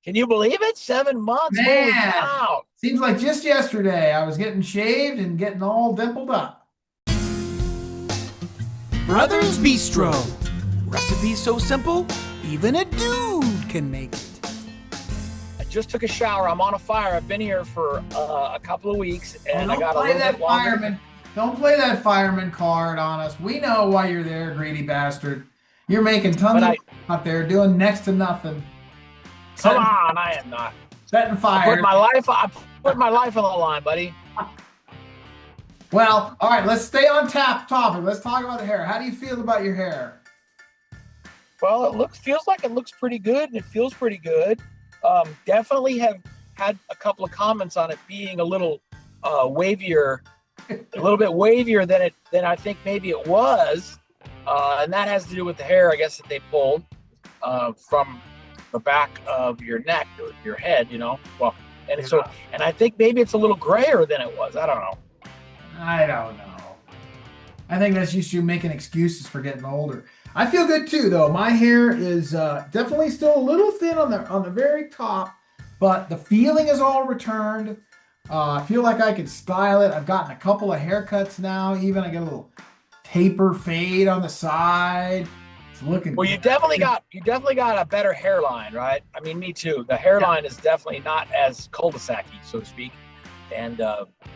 Can you believe it? 7 months? Holy Man, cow. seems like just yesterday I was getting shaved and getting all dimpled up. Brothers Bistro. Recipes so simple, even a dude can make it. I just took a shower. I'm on a fire. I've been here for a couple of weeks, Oh, and I don't got a play little bit that longer. fireman. Don't play that fireman card on us. We know why you're there, greedy bastard. You're making tons But of I, money out there doing next to nothing, come setting, on, I am not. setting I put fires. my life. I put my life on the line, buddy. Well, all right, let's stay on topic. Let's talk about the hair. How do you feel about your hair? Well, feels like it looks pretty good, and it feels pretty good. Definitely have had a couple of comments on it being a little wavier, a little bit wavier than I think maybe it was, and that has to do with the hair, I guess, that they pulled from the back of your neck or your head, Well, and so, and I think maybe it's a little grayer than it was. I don't know. I don't know. I think that's just you making excuses for getting older. I feel good too, though. My hair is definitely still a little thin on the very top, but the feeling is all returned. I feel like I can style it. I've gotten a couple of haircuts now. Even I get a little taper fade on the side. It's looking Well, good. you definitely got a better hairline, right? I mean, me too. The Yeah. hairline is definitely not as cul-de-sac-y, so to speak, and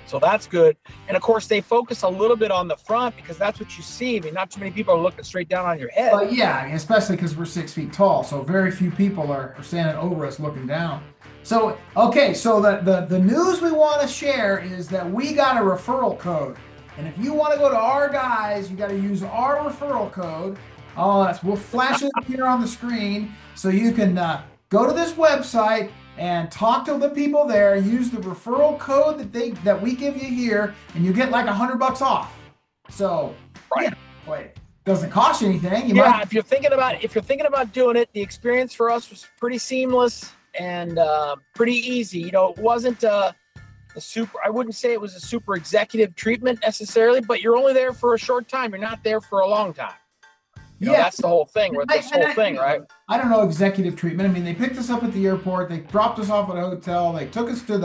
so that's good. And of course, they focus a little bit on the front because that's what you see. I mean, not too many people are looking straight down on your head. But yeah, especially because we're 6 feet tall, so very few people are standing over us looking down. So okay, so the news we want to share is that we got a referral code, and if you want to go to our guys, you got to use our referral code. Oh, we'll flash it here on the screen so you can go to this website and talk to the people there. Use the referral code that we give you here, and you get like $100 off. So Right. yeah, wait, doesn't cost you anything. You Yeah, might. if you're thinking about doing it, the experience for us was pretty seamless and pretty easy. It wasn't a super. I wouldn't say it was a super executive treatment necessarily, but you're only there for a short time. You're not there for a long time. Yeah, That's the whole thing with this whole thing, right? I don't know executive treatment. I mean, they picked us up at the airport. They dropped us off at a hotel. They took us to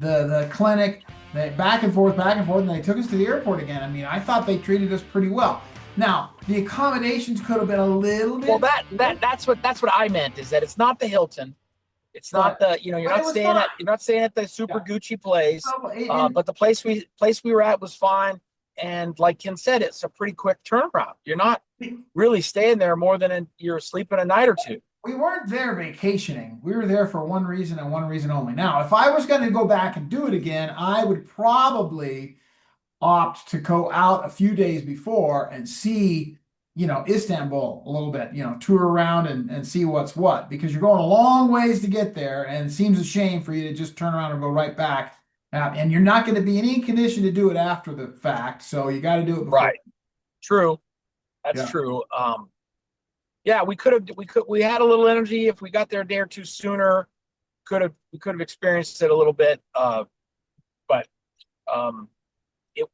the clinic. They back and forth, and they took us to the airport again. I mean, I thought they treated us pretty well. Now, the accommodations could have been a little bit. Well, that's what I meant is that it's not the Hilton. It's not but, the but it was fine. you're not staying at the super Yeah. Gucci place. So, and But the place we were at was fine. And like Ken said, it's a pretty quick turnaround. You're not really staying there more than you're sleeping a night or two. we weren't there vacationing. We were there for one reason and one reason only. Now, if I was going to go back and do it again, I would probably opt to go out a few days before and see, Istanbul a little bit, tour around and see what's what, because you're going a long ways to get there, and it seems a shame for you to just turn around and go right back. And you're not going to be in any condition to do it after the fact, so you got to do it before. Right. True. That's Yeah. true. Yeah, we had a little energy if we got there a day or two sooner. We could have experienced it a little bit. But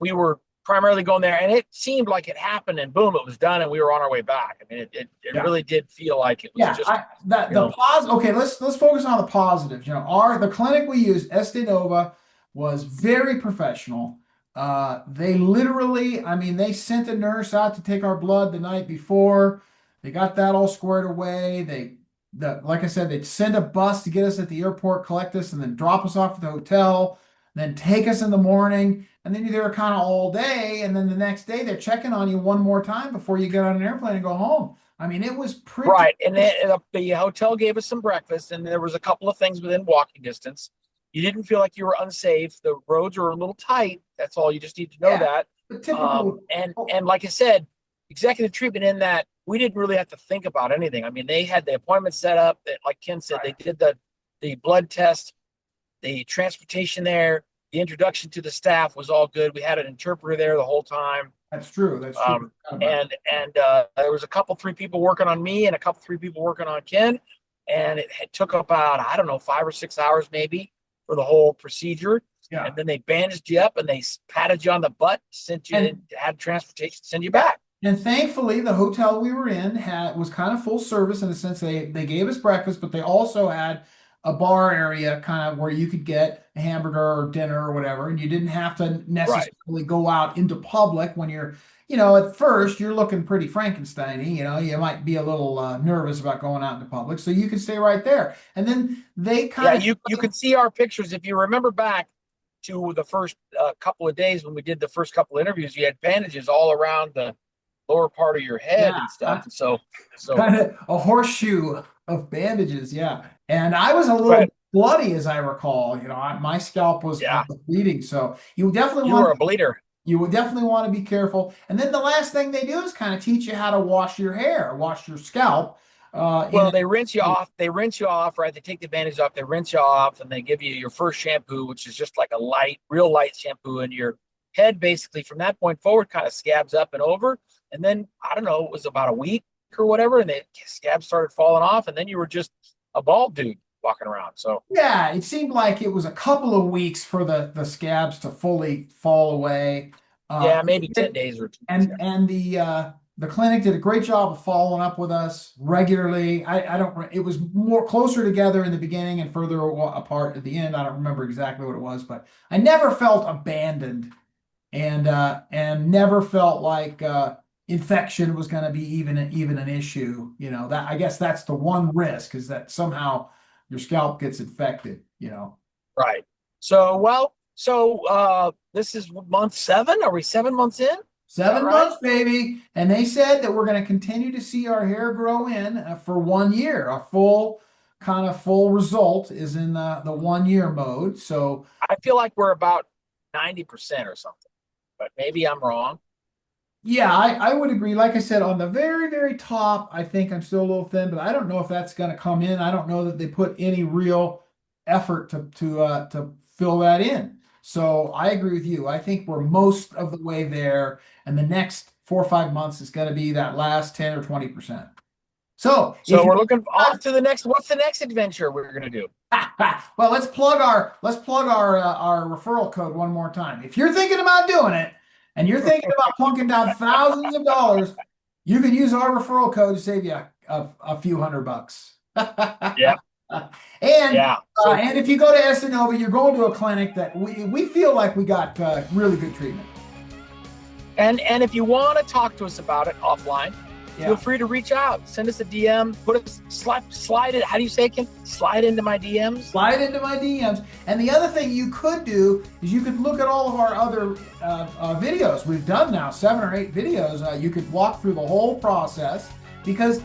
we were primarily going there, and it seemed like it happened, and boom, it was done, and we were on our way back. I mean, it Yeah. really did feel like it was Yeah, just the positive. Okay, let's focus on the positives. The clinic we used, Este Nova, was very professional. They literally, I mean, they sent a nurse out to take our blood the night before. They got that all squared away. Like I said, they'd send a bus to get us at the airport, collect us, and then drop us off at the hotel, then take us in the morning, and then you're there kind of all day, and then the next day they're checking on you one more time before you get on an airplane and go home. I mean, it was pretty. right. And the hotel gave us some breakfast, and there was a couple of things within walking distance. You didn't feel like you were unsafe. The roads were a little tight. That's all. You just need to know Yeah, that. but typical. And like I said, executive treatment in that we didn't really have to think about anything. I mean, they had the appointment set up. That, like Ken said, they did the blood test, the transportation there, the introduction to the staff was all good. We had an interpreter there the whole time. That's true. That's true. And there was three people working on me and three people working on Ken, and it took about, I don't know, 5 or 6 hours maybe for the whole procedure. Yeah. And then they bandaged you up and they patted you on the butt, had transportation, send you back. And thankfully, the hotel we were in was kind of full service in the sense they gave us breakfast, but they also had a bar area kind of where you could get a hamburger or dinner or whatever, and you didn't have to necessarily go out into public when you're, at first you're looking pretty Frankenstein-y, you might be a little nervous about going out into public, so you can stay right there. And then they kind of you can see our pictures if you remember back to the first couple of days when we did the first couple of interviews. You had bandages all around the lower part of your head and stuff. So kind of a horseshoe of bandages, yeah. And I was a little bloody, as I recall. My scalp was bleeding, so you definitely were a bleeder. You would definitely want to be careful. And then the last thing they do is kind of teach you how to wash your hair, wash your scalp. Well, they rinse you off. Right? They take the bandage off. They rinse you off, and they give you your first shampoo, which is just like a real light shampoo, and your head basically from that point forward kind of scabs up and over. And then I don't know, it was about a week or whatever, and the scabs started falling off, and then you were just a bald dude walking around. So yeah, it seemed like it was a couple of weeks for the scabs to fully fall away. Maybe 10 days or 2. And the clinic did a great job of following up with us regularly. It was more closer together in the beginning and further apart at the end. I don't remember exactly what it was, but I never felt abandoned, and never felt like infection was going to be even an this that I guess that's the one risk, is that somehow your scalp gets infected, Right. So this is month 7. Are we 7 months in? 7 months, baby. And they said that we're going to continue to see our hair grow in for 1 year. A full result is in the 1 year mode. So I feel like we're about 90% or something, but maybe I'm wrong. Yeah, I would agree. Like I said, on the very, very top, I think I'm still a little thin, but I don't know if that's going to come in. I don't know that they put any real effort to fill that in. So I agree with you. I think we're most of the way there, and the next 4 or 5 months is going to be that last 10 or 20%. So we're looking off to the next. What's the next adventure we're going to do? Well, let's plug our referral code one more time. If you're thinking about doing it, and you're thinking about plunking down thousands of dollars, you can use our referral code to save you a few $100. Yeah. And if you go to Estanova, you're going to a clinic that we feel like we got really good treatment. And if you want to talk to us about it offline, feel free to reach out. Send us a DM. Slide it. How do you say it, Ken? Slide into my DMs. Slide into my DMs. And the other thing you could do is you could look at all of our other videos. We've done now 7 or 8 videos. You could walk through the whole process, because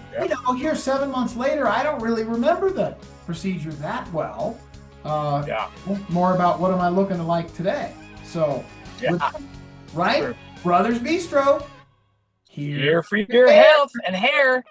here 7 months later, I don't really remember the procedure that well. More about what am I looking like today. So, right? Sure. Brothers Bistro. Here for your health and hair.